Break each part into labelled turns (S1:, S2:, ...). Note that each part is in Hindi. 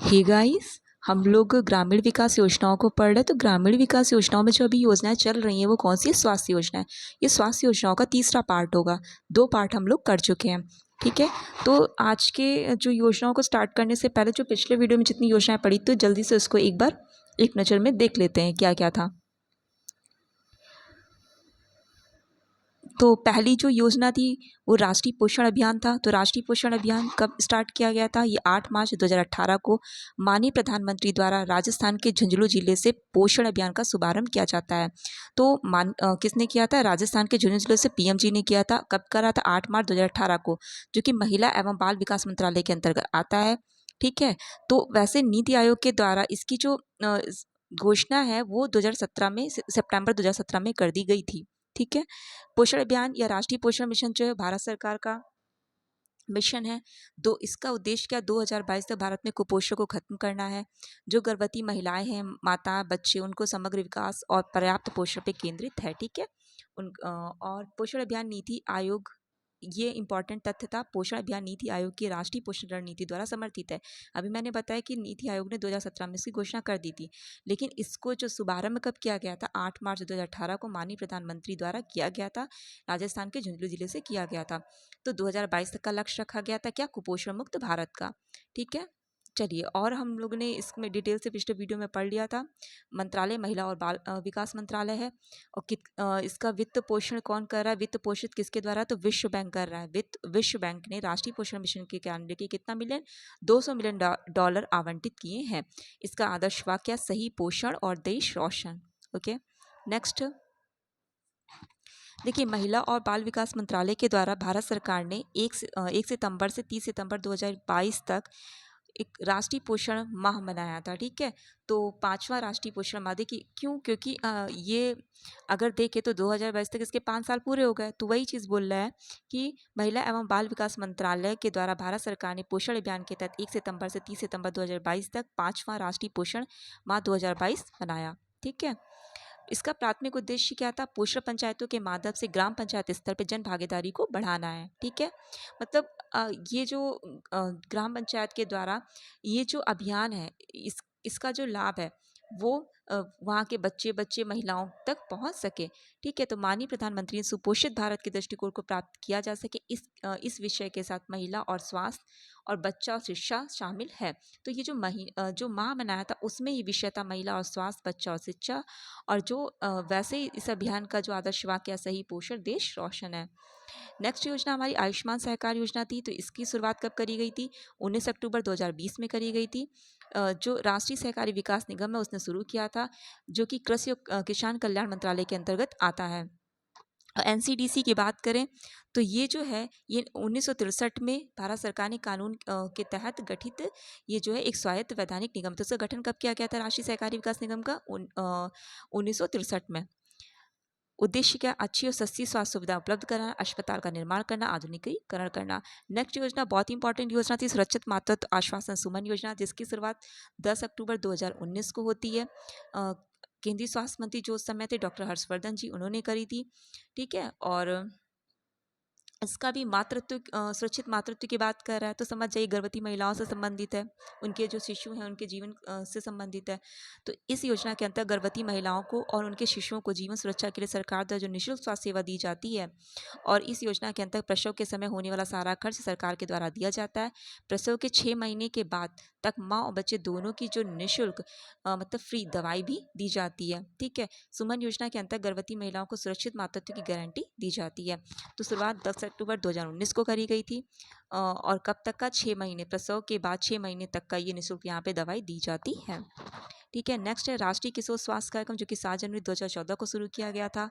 S1: हे गाइस, हम लोग ग्रामीण विकास योजनाओं को पढ़ रहे हैं। तो ग्रामीण विकास योजनाओं में जो अभी योजनाएं चल रही हैं वो कौन सी है? स्वास्थ्य योजना है। ये स्वास्थ्य योजनाओं का तीसरा पार्ट होगा। 2 पार्ट हम लोग कर चुके हैं, ठीक है। तो आज के जो योजनाओं को स्टार्ट करने से पहले जो पिछले वीडियो में जितनी योजनाएं पढ़ी तो जल्दी से उसको एक बार एक नज़र में देख लेते हैं क्या क्या था। तो पहली जो योजना थी वो राष्ट्रीय पोषण अभियान था। तो राष्ट्रीय पोषण अभियान कब स्टार्ट किया गया था? ये 8 मार्च 2018 को माननीय प्रधानमंत्री द्वारा राजस्थान के झुंझुनू जिले से पोषण अभियान का शुभारंभ किया जाता है। तो किसने किया था? राजस्थान के झुंझुनू जिले से पीएम जी ने किया था। कब करा था? 8 मार्च 2018 को, जो कि महिला एवं बाल विकास मंत्रालय के अंतर्गत आता है, ठीक है। तो वैसे नीति आयोग के द्वारा इसकी जो घोषणा है वो 2017 में सितंबर 2017 में कर दी गई थी, ठीक है। पोषण अभियान या राष्ट्रीय पोषण मिशन जो है भारत सरकार का मिशन है। इसका उद्देश्य क्या? 2022 तक भारत में कुपोषण को खत्म करना है। जो गर्भवती महिलाएं हैं, माता, बच्चे, उनको समग्र विकास और पर्याप्त पोषण पे केंद्रित है, ठीक है। और पोषण अभियान नीति आयोग, ये इंपॉर्टेंट तथ्य था, पोषण अभियान नीति आयोग की राष्ट्रीय पोषण रणनीति द्वारा समर्थित है। अभी मैंने बताया कि नीति आयोग ने 2017 में इसकी घोषणा कर दी थी, लेकिन इसको जो शुभारंभ कब किया गया था? 8 मार्च 2018 को माननीय प्रधानमंत्री द्वारा किया गया था। राजस्थान के झुंझुनू जिले से किया गया था। तो 2022 तक का लक्ष्य रखा गया था क्या? कुपोषण मुक्त भारत का, ठीक है। चलिए, और हम लोग ने इसमें डिटेल से पिछले वीडियो में पढ़ लिया था। मंत्रालय महिला और बाल विकास मंत्रालय है। और इसका वित्त पोषण कौन कर रहा है? वित्त पोषित किसके द्वारा? तो विश्व बैंक कर रहा है। विश्व बैंक ने राष्ट्रीय पोषण मिशन के कैलेंडर के कितना मिलियन? $200 मिलियन आवंटित किए हैं। इसका आदर्श वाक्य है, सही पोषण और देश रोशन। ओके, नेक्स्ट देखिए, महिला और बाल विकास मंत्रालय के द्वारा भारत सरकार ने 1 सितंबर से 30 सितंबर 2022 तक एक राष्ट्रीय पोषण माह मनाया था, ठीक है। तो 5वां राष्ट्रीय पोषण माह, देखिए क्यों? क्योंकि ये अगर देखें तो 2022 तक इसके 5 साल पूरे हो गए। तो वही चीज़ बोल रहा है कि महिला एवं बाल विकास मंत्रालय के द्वारा भारत सरकार ने पोषण अभियान के तहत 1 सितंबर से 30 सितंबर 2022 तक 5वां राष्ट्रीय पोषण माह 2022 मनाया, ठीक है। इसका प्राथमिक उद्देश्य क्या था? पोषण पंचायतों के माध्यम से ग्राम पंचायत स्तर पर जन भागीदारी को बढ़ाना है, ठीक है। मतलब ये जो ग्राम पंचायत के द्वारा ये जो अभियान है, इसका जो लाभ है वो वहाँ के बच्चे महिलाओं तक पहुँच सके, ठीक है। तो माननीय प्रधानमंत्री ने सुपोषित भारत के दृष्टिकोण को प्राप्त किया जा सके, इस विषय के साथ महिला और स्वास्थ्य और बच्चा और शिक्षा शामिल है। तो ये जो माह मनाया था उसमें ये विषय था, महिला और स्वास्थ्य, बच्चा और शिक्षा। और जो वैसे ही इस अभियान का जो आदर्श वाक्य है, सही पोषण देश रोशन है। नेक्स्ट योजना हमारी आयुष्मान सहकार योजना थी। तो इसकी शुरुआत कब करी गई थी? 19 अक्टूबर 2020 में करी गई थी। जो राष्ट्रीय सहकारी विकास निगम है उसने शुरू किया था, जो कि कृषि और किसान कल्याण मंत्रालय के अंतर्गत आता है। एनसीडीसी की बात करें तो ये जो है ये 1963 में भारत सरकार ने कानून के तहत गठित ये जो है एक स्वायत्त वैधानिक निगम। तो इसका गठन कब किया गया था राष्ट्रीय सहकारी विकास निगम का? 1963 में। उद्देश्य क्या? अच्छी और सस्ती स्वास्थ्य सुविधा उपलब्ध कराना, अस्पताल का निर्माण करना, आधुनिकीकरण करना। नेक्स्ट योजना बहुत इंपॉर्टेंट योजना थी, सुरक्षित मातृत्व आश्वासन सुमन योजना, जिसकी शुरुआत 10 अक्टूबर 2019 को होती है। केंद्रीय स्वास्थ्य मंत्री जो उस समय थे डॉक्टर हर्षवर्धन जी, उन्होंने करी थी, ठीक है। और इसका भी मातृत्व सुरक्षित मातृत्व की बात कर रहा है तो समझ जाइए गर्भवती महिलाओं से संबंधित है, उनके जो शिशु हैं उनके जीवन से संबंधित है। तो इस योजना के अंतर्गत गर्भवती महिलाओं को और उनके शिशुओं को जीवन सुरक्षा के लिए सरकार द्वारा जो निःशुल्क स्वास्थ्य सेवा दी जाती है, और इस योजना के अंतर्गत प्रसव के समय होने वाला सारा खर्च सरकार के द्वारा दिया जाता है। प्रसव के 6 महीने के बाद तक माँ और बच्चे दोनों की जो निःशुल्क मतलब फ्री दवाई भी दी जाती है, ठीक है। सुमन योजना के अंतर्गत गर्भवती महिलाओं को सुरक्षित मातृत्व की गारंटी दी जाती है। तो शुरुआत 10 अक्टूबर 2019 को करी गई थी। और कब तक का? 6 महीने, प्रसव के बाद 6 महीने तक का ये निःशुल्क यहाँ पे दवाई दी जाती है, ठीक है। नेक्स्ट है राष्ट्रीय किशोर स्वास्थ्य कार्यक्रम, जो कि 7 जनवरी 2014 को शुरू किया गया था।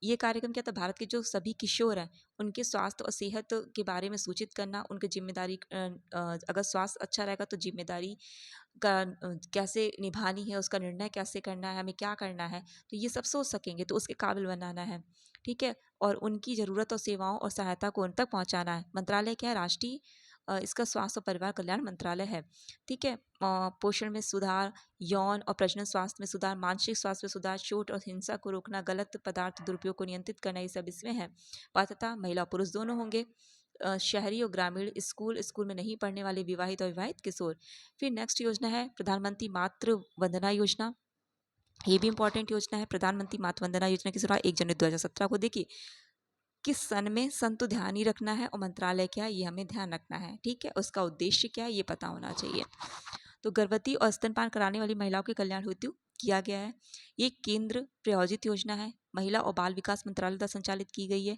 S1: ये कार्यक्रम क्या था? भारत के जो सभी किशोर हैं उनके स्वास्थ्य और सेहत के बारे में सूचित करना, उनकी जिम्मेदारी, अगर स्वास्थ्य अच्छा रहेगा तो जिम्मेदारी का कैसे निभानी है, उसका निर्णय कैसे करना है, हमें क्या करना है, तो ये सब सोच सकेंगे, तो उसके काबिल बनाना है, ठीक है। और उनकी ज़रूरत और सेवाओं और सहायता को उन तक पहुँचाना है। मंत्रालय क्या है? राष्ट्रीय इसका स्वास्थ्य और परिवार कल्याण मंत्रालय है, ठीक है। पोषण में सुधार, यौन और प्रजनन स्वास्थ्य में सुधार, मानसिक स्वास्थ्य में सुधार, चोट और हिंसा को रोकना, गलत पदार्थ दुरुपयोग को नियंत्रित करना, ये सब इसमें है। पात्रता महिला और पुरुष दोनों होंगे। शहरी और ग्रामीण स्कूल में नहीं पढ़ने वाले विवाहित और विवाहित किशोर। फिर नेक्स्ट योजना है प्रधानमंत्री मातृ वंदना योजना। ये भी इंपॉर्टेंट योजना है। प्रधानमंत्री मातृ वंदना योजना की शुरुआत 1 जनवरी 2017 को। देखिए किस सन में, सन तो ध्यान ही रखना है और मंत्रालय क्या है ये हमें ध्यान रखना है, ठीक है। उसका उद्देश्य क्या है ये पता होना चाहिए। तो गर्भवती और स्तनपान कराने वाली महिलाओं के कल्याण हेतु किया गया है। ये केंद्र प्रायोजित योजना है, महिला और बाल विकास मंत्रालय द्वारा संचालित की गई है।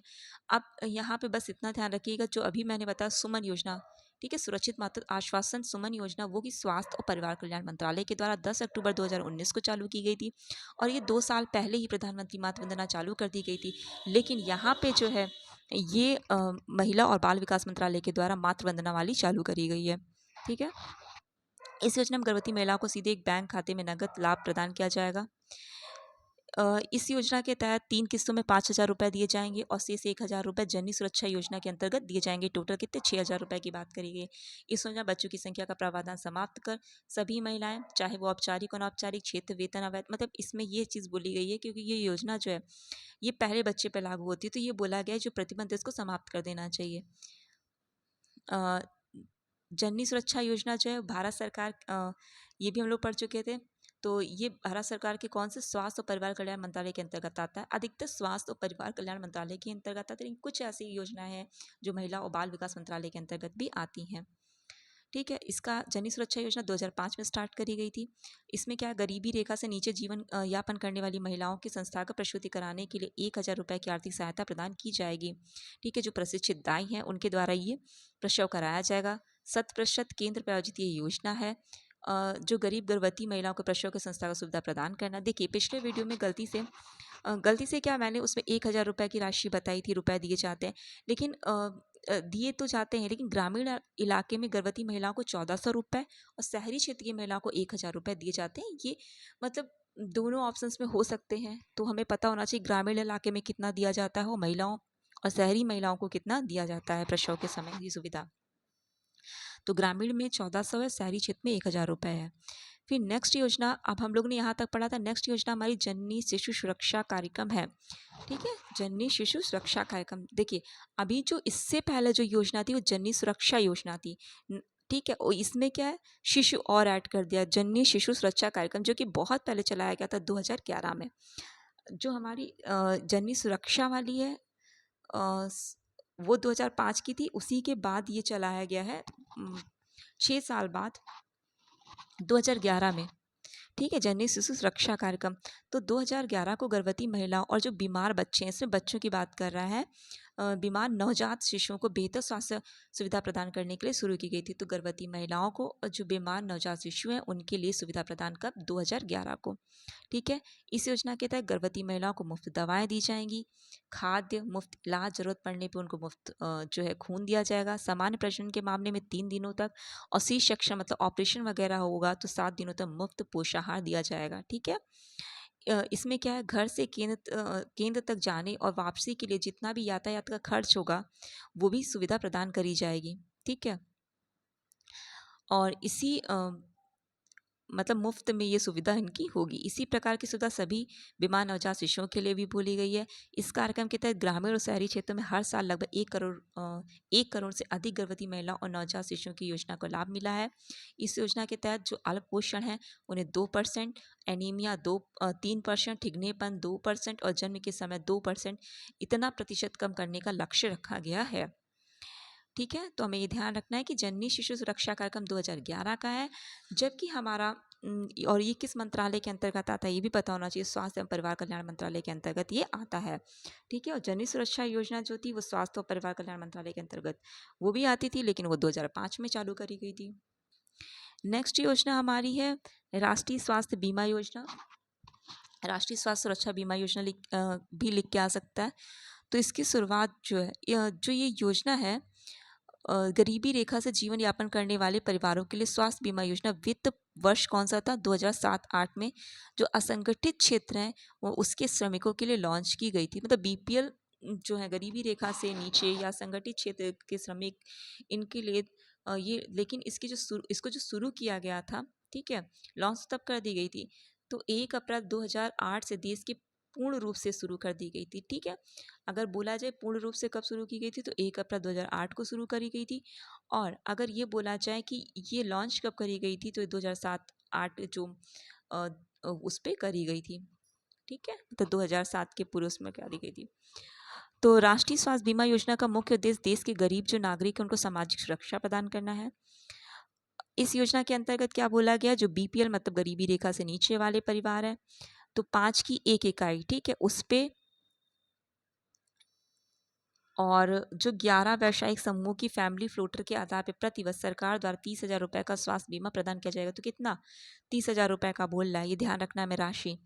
S1: अब यहाँ पे बस इतना ध्यान रखिएगा, जो अभी मैंने बताया सुमन योजना, ठीक है, सुरक्षित मातृ आश्वासन सुमन योजना, वो की स्वास्थ्य और परिवार कल्याण मंत्रालय के द्वारा 10 अक्टूबर 2019 को चालू की गई थी और ये 2 साल पहले ही प्रधानमंत्री मातृ वंदना चालू कर दी गई थी। लेकिन यहाँ पे जो है ये महिला और बाल विकास मंत्रालय के द्वारा मातृ वंदना वाली चालू करी गई है, ठीक है। इस योजना में गर्भवती महिलाओं को सीधे एक बैंक खाते में नगद लाभ प्रदान किया जाएगा। इस योजना के तहत 3 किस्तों में 5,000 रुपये दिए जाएंगे और शेष 1,000 रुपये जननी सुरक्षा योजना के अंतर्गत दिए जाएंगे। टोटल कितने 6,000 रुपये की बात करी गई। इस योजना बच्चों की संख्या का प्रावधान समाप्त कर सभी महिलाएं, चाहे वो औपचारिक अनौपचारिक क्षेत्र वेतन अवैध, मतलब इसमें ये चीज़ बोली गई है क्योंकि ये योजना जो है ये पहले बच्चे पर लागू होती है, तो ये बोला गया है जो प्रतिबंध इसको समाप्त कर देना चाहिए। जननी सुरक्षा योजना जो है भारत सरकार, ये भी हम लोग पढ़ चुके थे। तो ये भारत सरकार के कौन से स्वास्थ्य और परिवार कल्याण मंत्रालय के अंतर्गत आता है। अधिकतर स्वास्थ्य और परिवार कल्याण मंत्रालय के अंतर्गत आता है, लेकिन कुछ ऐसी योजनाएं हैं जो महिला और बाल विकास मंत्रालय के अंतर्गत भी आती हैं, ठीक है। इसका जननी सुरक्षा योजना 2005 में स्टार्ट करी गई थी। इसमें क्या है, गरीबी रेखा से नीचे जीवन यापन करने वाली महिलाओं की संस्थागत प्रसूति कराने के लिए 1,000 रुपये की आर्थिक सहायता प्रदान की जाएगी, ठीक है। जो प्रशिक्षित दाई हैं उनके द्वारा ये प्रसव कराया जाएगा। 100% केंद्र प्रायोजित ये योजना है। जो गरीब गर्भवती महिलाओं को प्रसव के संस्थागत सुविधा प्रदान करना। देखिए पिछले वीडियो में गलती से क्या मैंने उसमें 1,000 रुपये की राशि बताई थी, रुपए दिए जाते हैं, लेकिन दिए तो जाते हैं, लेकिन ग्रामीण इलाके में गर्भवती महिलाओं को 1,400 रुपये और शहरी क्षेत्र की महिलाओं को 1,000 रुपये दिए जाते हैं। ये मतलब दोनों ऑप्शंस में हो सकते हैं, तो हमें पता होना चाहिए ग्रामीण इलाके में कितना दिया जाता है और महिलाओं और शहरी महिलाओं को कितना दिया जाता है प्रसव के समय ये सुविधा। तो ग्रामीण में 1,400 है, शहरी क्षेत्र में 1,000 रुपये है। फिर नेक्स्ट योजना, अब हम लोग ने यहाँ तक पढ़ा था। नेक्स्ट योजना हमारी जननी शिशु सुरक्षा कार्यक्रम है, ठीक है। जननी शिशु सुरक्षा कार्यक्रम, देखिए अभी जो इससे पहले जो योजना थी वो जननी सुरक्षा योजना थी, ठीक है। और इसमें क्या है, शिशु और ऐड कर दिया, जननी शिशु सुरक्षा कार्यक्रम, जो कि बहुत पहले चलाया गया था 2011 में। जो हमारी जननी सुरक्षा वाली है वो 2005 की थी। उसी के बाद ये चलाया गया है 6 साल बाद 2011 में, ठीक है, जननी शिशु सुरक्षा कार्यक्रम। तो 2011 को गर्भवती महिलाओं और जो बीमार बच्चे हैं, इसमें बच्चों की बात कर रहा है, बीमार नवजात शिशुओं को बेहतर स्वास्थ्य सुविधा प्रदान करने के लिए शुरू की गई थी। तो गर्भवती महिलाओं को और जो बीमार नवजात शिशु हैं उनके लिए सुविधा प्रदान कब, 2011 को, ठीक है। इस योजना के तहत गर्भवती महिलाओं को मुफ्त दवाएं दी जाएंगी, खाद्य, मुफ्त इलाज, जरूरत पड़ने पर उनको मुफ्त जो है खून दिया जाएगा। सामान्य प्रजनन के मामले में 3 दिनों तक और सी सेक्शन मतलब ऑपरेशन वगैरह होगा तो 7 दिनों तक मुफ्त पोषाहार दिया जाएगा, ठीक है। इसमें क्या है, घर से केंद्र तक जाने और वापसी के लिए जितना भी यातायात का खर्च होगा वो भी सुविधा प्रदान करी जाएगी, ठीक है। और इसी मतलब मुफ्त में ये सुविधा इनकी होगी। इसी प्रकार की सुविधा सभी बीमार नवजात शिशुओं के लिए भी बोली गई है। इस कार्यक्रम के तहत ग्रामीण और शहरी क्षेत्रों में हर साल लगभग 1 करोड़ से अधिक गर्भवती महिलाओं और नवजात शिशुओं की योजना को लाभ मिला है। इस योजना के तहत जो अल्पपोषण है उन्हें 2%, एनीमिया 3%, ठिगनेपन 2% और जन्म के समय 2% इतना प्रतिशत कम करने का लक्ष्य रखा गया है, ठीक है। तो हमें ये ध्यान रखना है कि जननी शिशु सुरक्षा कार्यक्रम 2011 का है, जबकि हमारा और ये किस मंत्रालय के अंतर्गत आता है ये भी पता होना चाहिए, स्वास्थ्य एवं परिवार कल्याण मंत्रालय के अंतर्गत ये आता है, ठीक है। और जननी सुरक्षा योजना जो थी वो स्वास्थ्य और परिवार कल्याण मंत्रालय के अंतर्गत वो भी आती थी, लेकिन वो 2005 में चालू करी गई थी। नेक्स्ट योजना हमारी है राष्ट्रीय स्वास्थ्य बीमा योजना। राष्ट्रीय स्वास्थ्य सुरक्षा बीमा योजना भी लिख के आ सकता है। तो इसकी शुरुआत जो है, जो ये योजना है गरीबी रेखा से जीवन यापन करने वाले परिवारों के लिए स्वास्थ्य बीमा योजना वित्त वर्ष कौन सा था, 2007-8 में, जो असंगठित क्षेत्र हैं वो उसके श्रमिकों के लिए लॉन्च की गई थी। मतलब बीपीएल जो है गरीबी रेखा से नीचे या संगठित क्षेत्र के श्रमिक, इनके लिए ये, लेकिन इसको जो शुरू किया गया था, ठीक है, लॉन्च तब कर दी गई थी। तो 1 अप्रैल 2008 से देश के पूर्ण रूप से शुरू कर दी गई थी। ठीक है, अगर बोला जाए पूर्ण रूप से कब शुरू की गई थी तो 1 अप्रैल 2008 को शुरू करी गई थी। और अगर ये बोला जाए कि ये लॉन्च कब करी गई थी तो 2007-8 जो उस पे करी गई थी। ठीक है, तो 2007 के पूर्व उसमें करी गई थी। तो राष्ट्रीय स्वास्थ्य बीमा योजना का मुख्य उद्देश्य देश के गरीब जो नागरिक हैं उनको सामाजिक सुरक्षा प्रदान करना है। इस योजना के अंतर्गत क्या बोला गया, जो बीपीएल मतलब गरीबी रेखा से नीचे वाले परिवार है तो 5 की 1 इकाई, ठीक है, उस पे और जो 11 व्यावसायिक समूह की फैमिली फ्लोटर के आधार पर प्रतिवर्ष सरकार द्वारा 30,000 रुपये का स्वास्थ्य बीमा प्रदान किया जाएगा। तो कितना, 30,000 रुपये का बोल रहा है, ये ध्यान रखना है में राशि,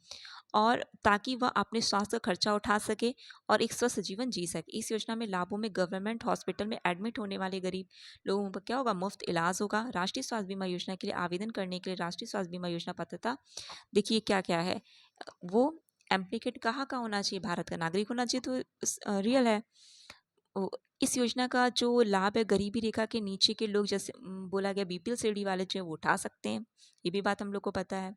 S1: और ताकि वह अपने स्वास्थ्य का खर्चा उठा सके और एक स्वस्थ जीवन जी सके। इस योजना में लाभों में गवर्नमेंट हॉस्पिटल में एडमिट होने वाले गरीब लोगों पर क्या होगा, मुफ्त इलाज होगा। राष्ट्रीय स्वास्थ्य बीमा योजना के लिए आवेदन करने के लिए राष्ट्रीय स्वास्थ्य बीमा योजना पात्रता देखिए क्या क्या है, वो एप्लीकेंट कहाँ का होना चाहिए, भारत का नागरिक होना चाहिए, तो रियल है। इस योजना का जो लाभ है गरीबी रेखा के नीचे के लोग, जैसे बोला गया बीपीएल श्रेणी वाले जो है वो उठा सकते हैं, ये भी बात हम लोग को पता है।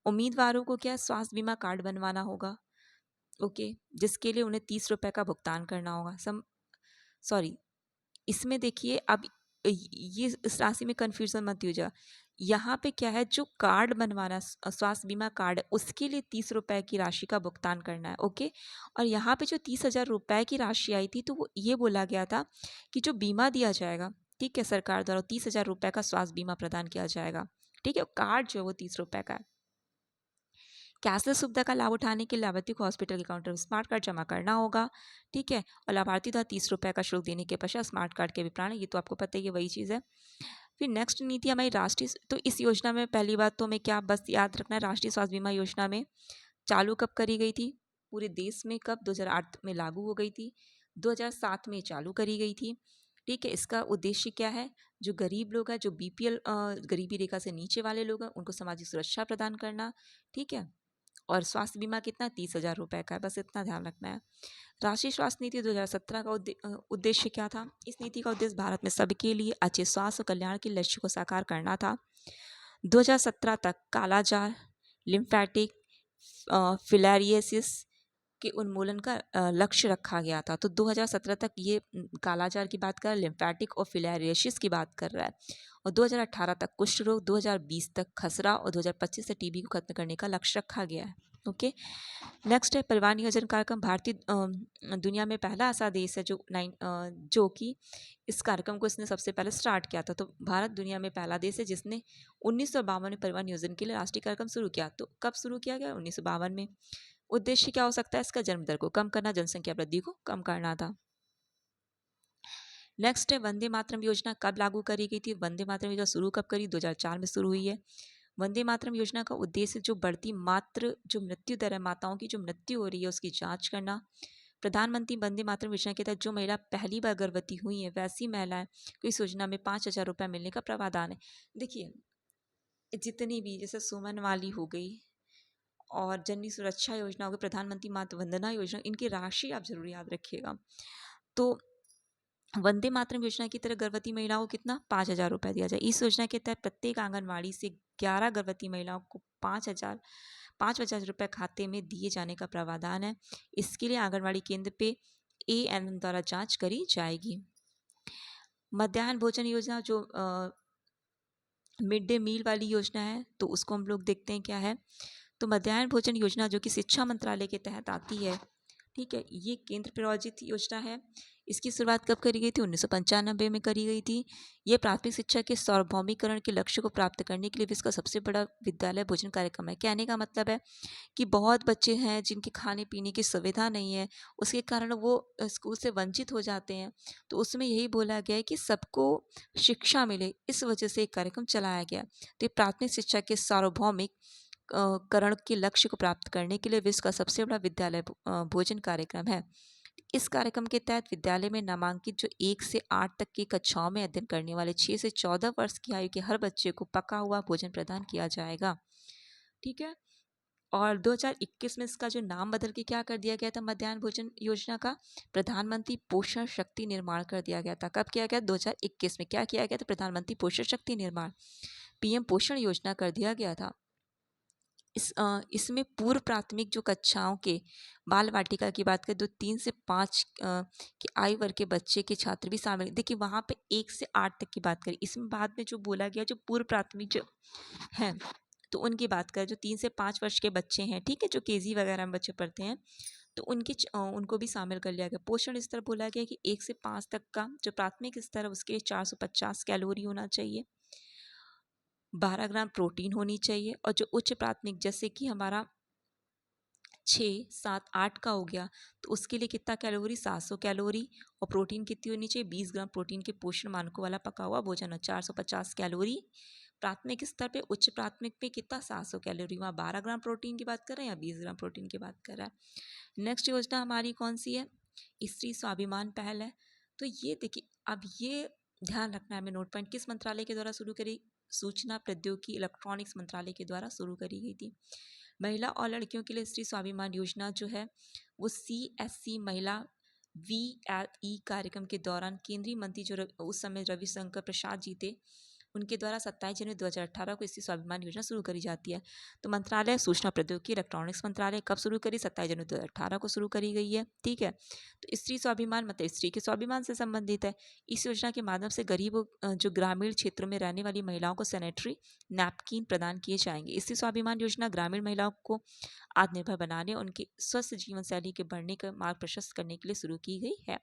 S1: उम्मीदवारों को क्या स्वास्थ्य बीमा कार्ड बनवाना होगा, ओके, जिसके लिए उन्हें 30 रुपये का भुगतान करना होगा। सॉरी, इसमें देखिए अब ये इस राशि में कन्फ्यूजन मत हो, यहाँ पे क्या है, जो कार्ड बनवाना स्वास्थ्य बीमा कार्ड है उसके लिए 30 रुपये की राशि का भुगतान करना है, ओके। और यहाँ पे जो 30,000 रुपये की राशि आई थी तो वो ये बोला गया था कि जो बीमा दिया जाएगा, ठीक है, सरकार द्वारा 30,000 रुपये का स्वास्थ्य बीमा प्रदान किया जाएगा। ठीक है, कार्ड जो है वो 30 रुपये का है। कैशलेस सुविधा का लाभ उठाने के लिए लाभार्थी को हॉस्पिटल के काउंटर में स्मार्ट कार्ड जमा करना होगा। ठीक है, और लाभार्थी द्वारा 30 रुपये का शुल्क देने के पश्चात स्मार्ट कार्ड के वितरण, ये तो आपको पता ही है, वही चीज़ है। फिर नेक्स्ट नीति हमारी राष्ट्रीय, तो इस योजना में पहली बात तो हमें क्या बस याद रखना है, राष्ट्रीय स्वास्थ्य बीमा योजना में चालू कब करी गई थी पूरे देश में, कब, 2008 में लागू हो गई थी, 2007 में चालू करी गई थी। ठीक है, इसका उद्देश्य क्या है, जो गरीब लोग हैं, जो बीपीएल गरीबी रेखा से नीचे वाले लोग हैं, उनको सामाजिक सुरक्षा प्रदान करना। ठीक है, और स्वास्थ्य बीमा कितना, 30,000 रुपये का है, बस इतना ध्यान रखना है। राष्ट्रीय स्वास्थ्य नीति 2017 का उद्देश्य क्या था, इस नीति का उद्देश्य भारत में सबके लिए अच्छे स्वास्थ्य और कल्याण के लक्ष्य को साकार करना था। 2017 तक कालाजार, लिम्फेटिक फिलारियसिस के उन्मूलन का लक्ष्य रखा गया था। तो 2017 तक ये कालाजार की बात कर रहा है, लिम्फेटिक और फिलारियसिस की बात कर रहा है, और 2018 तक कुष्ठ रोग, 2020 तक खसरा और 2025 से टीबी को खत्म करने का लक्ष्य रखा गया है। ओके, नेक्स्ट है परिवार नियोजन कार्यक्रम। भारतीय दुनिया में पहला ऐसा देश है जो कि इस कार्यक्रम को इसने सबसे पहले स्टार्ट किया था। तो भारत दुनिया में पहला देश है जिसने 1952 में परिवार नियोजन के लिए राष्ट्रीय कार्यक्रम शुरू किया। तो कब शुरू किया गया, 1952 में। उद्देश्य क्या हो सकता है इसका, जन्म दर को कम करना, जनसंख्या वृद्धि को कम करना था। नेक्स्ट है वंदे मातरम योजना कब लागू करी गई थी, वंदे मातरम योजना शुरू कब करी, 2004 में शुरू हुई है। वंदे मातरम योजना का उद्देश्य जो बढ़ती जो मृत्यु दर है, माताओं की जो मृत्यु हो रही है उसकी जांच करना। प्रधानमंत्री वंदे मातरम योजना के तहत जो महिला पहली बार गर्भवती हुई है वैसी महिलाएं को इस योजना में 5,000 रुपये मिलने का प्रावधान है। देखिए, जितनी भी जैसे सुमन वाली हो गई और जननी सुरक्षा योजना हो गई, प्रधानमंत्री मातृ वंदना योजना, इनकी राशि आप जरूर याद रखिएगा। तो वंदे मातरम योजना की तरह गर्भवती महिलाओं को कितना, 5,000 रुपये दिया जाए। इस योजना के तहत प्रत्येक आंगनवाड़ी से 11 गर्भवती महिलाओं को 5,000 रुपये खाते में दिए जाने का प्रावधान है। इसके लिए आंगनवाड़ी केंद्र पे एएनएम द्वारा जांच करी जाएगी। मध्याह्न भोजन योजना जो मिड डे मील वाली योजना है, तो उसको हम लोग देखते हैं क्या है। तो मध्याह्न भोजन योजना जो कि शिक्षा मंत्रालय के तहत आती है, ठीक है, ये केंद्र प्रायोजित योजना है। इसकी शुरुआत कब करी गई थी, 1995 में करी गई थी। ये प्राथमिक शिक्षा के सार्वभौमिकरण के लक्ष्य को प्राप्त करने के लिए विश्व का सबसे बड़ा विद्यालय भोजन कार्यक्रम है। कहने का मतलब है कि बहुत बच्चे हैं जिनके खाने पीने की सुविधा नहीं है, उसके कारण वो स्कूल से वंचित हो जाते हैं। तो उसमें यही बोला गया है कि सबको शिक्षा मिले, इस वजह से एक कार्यक्रम चलाया गया। तो ये प्राथमिक शिक्षा के सार्वभौमिक करण के लक्ष्य को प्राप्त करने के लिए विश्व का सबसे बड़ा विद्यालय भोजन कार्यक्रम है। इस कार्यक्रम के तहत विद्यालय में नामांकित जो 1 से 8 तक की कक्षाओं में अध्ययन करने वाले 6 से 14 वर्ष की आयु के हर बच्चे को पका हुआ भोजन प्रदान किया जाएगा। ठीक है, और 2021 में इसका जो नाम बदल के क्या कर दिया गया था, मध्याह्न भोजन योजना का प्रधानमंत्री पोषण शक्ति निर्माण कर दिया गया था। कब किया गया, 2021 में क्या किया गया था, प्रधानमंत्री पोषण शक्ति निर्माण, पीएम पोषण योजना कर दिया गया था। इसमें पूर्व प्राथमिक जो कक्षाओं के बाल वाटिका की बात करें तो 3 से 5 की आयु वर्ग के बच्चे के छात्र भी शामिल। देखिए वहाँ पे 1 से 8 तक की बात करें, इसमें बाद में जो बोला गया जो पूर्व प्राथमिक जो हैं तो उनकी बात करें जो 3 से 5 वर्ष के बच्चे हैं, ठीक है, जो केजी वगैरह में बच्चे पढ़ते हैं, तो उनको भी शामिल कर लिया गया। पोषण स्तर बोला गया कि 1 से 5 तक का जो प्राथमिक स्तर है उसके लिए 450 कैलोरी होना चाहिए, 12 ग्राम प्रोटीन होनी चाहिए, और जो उच्च प्राथमिक जैसे कि हमारा 6, 7, 8 का हो गया तो उसके लिए कितना कैलोरी, 700 कैलोरी, और प्रोटीन कितनी होनी चाहिए, 20 ग्राम प्रोटीन के पोषण मानकों वाला पका हुआ भोजन है, 450 कैलोरी प्राथमिक स्तर पे। उच्च प्राथमिक पे कितना, 700 कैलोरी, वहाँ 12 ग्राम प्रोटीन की बात कर रहे हैं या 20 ग्राम प्रोटीन की बात कर रहा है। नेक्स्ट योजना हमारी कौन सी है, स्त्री स्वाभिमान पहल है। तो ये देखिए अब ये ध्यान रखना है हमें, नोट पॉइंट किस मंत्रालय के द्वारा शुरू करी, सूचना प्रौद्योगिकी इलेक्ट्रॉनिक्स मंत्रालय के द्वारा शुरू करी गई थी। महिला और लड़कियों के लिए स्त्री स्वाभिमान योजना जो है वो CSC महिला VLE कार्यक्रम के दौरान केंद्रीय मंत्री जो उस समय रविशंकर प्रसाद जी थे उनके द्वारा 27 जनवरी 2018 को स्त्री स्वाभिमान योजना शुरू करी जाती है। तो मंत्रालय सूचना प्रौद्योगिकी इलेक्ट्रॉनिक्स मंत्रालय कब शुरू करी, 27 जनवरी 2018 को शुरू करी गई है, ठीक है। तो स्त्री स्वाभिमान मतलब स्त्री के स्वाभिमान से संबंधित है। इस योजना के माध्यम से गरीब जो ग्रामीण क्षेत्रों में रहने वाली महिलाओं को सैनिटरी नैपकिन प्रदान किए जाएंगे। स्त्री स्वाभिमान योजना ग्रामीण महिलाओं को आत्मनिर्भर बनाने, उनकी स्वस्थ जीवन शैली के बढ़ने का मार्ग प्रशस्त करने के लिए शुरू की गई है,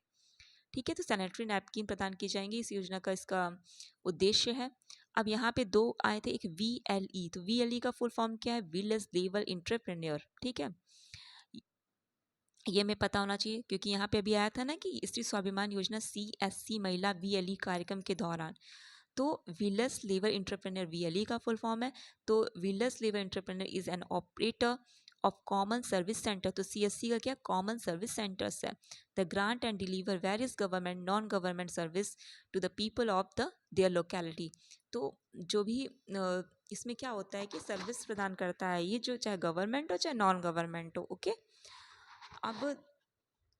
S1: ठीक है। तो सैनिटरी नैपकिन प्रदान की जाएंगी, इस योजना का इसका उद्देश्य है। अब यहाँ पे दो आए थे, एक VLE, तो VLE का फुल फॉर्म क्या है, विलेज लेवल एंटरप्रेन्योर, ठीक है, ये हमें पता होना चाहिए क्योंकि यहाँ पे अभी आया था ना कि स्त्री स्वाभिमान योजना CSC महिला VLE कार्यक्रम के दौरान, तो विलेज लेवल एंटरप्रेन्योर VLE का फुल फॉर्म है। तो village level entrepreneur is an operator of common service center, तो CSC का क्या, कॉमन सर्विस सेंटर्स है। The grant and deliver various government non government service to the people of the their locality. तो जो भी इसमें क्या होता है कि सर्विस प्रदान करता है ये, जो चाहे गवर्नमेंट हो चाहे नॉन गवर्नमेंट हो, ओके। अब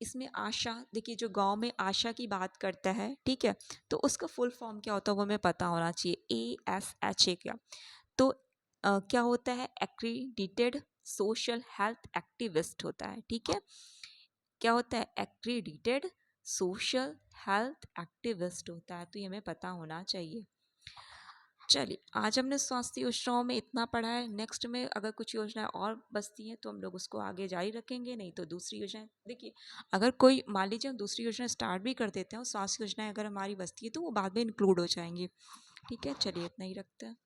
S1: इसमें आशा, देखिए जो गांव में आशा की बात करता है, ठीक है, तो उसका फुल फॉर्म क्या होता है वो हमें पता होना चाहिए, ASHA क्या। तो क्या होता है, एक्रीडिटेड सोशल हेल्थ एक्टिविस्ट होता है, ठीक है। क्या होता है, एक्रीडिटेड सोशल हेल्थ एक्टिविस्ट होता है, तो ये हमें पता होना चाहिए। चलिए आज हमने स्वास्थ्य योजनाओं में इतना पढ़ा है। नेक्स्ट में अगर कुछ योजनाएं और बचती हैं तो हम लोग उसको आगे जारी रखेंगे, नहीं तो दूसरी योजनाएं, देखिए अगर कोई मान लीजिए हम दूसरी योजना स्टार्ट भी कर देते हैं और स्वास्थ्य योजनाएं अगर हमारी बचती है तो वो बाद में इंक्लूड हो जाएंगी, ठीक है। चलिए इतना ही रखते हैं।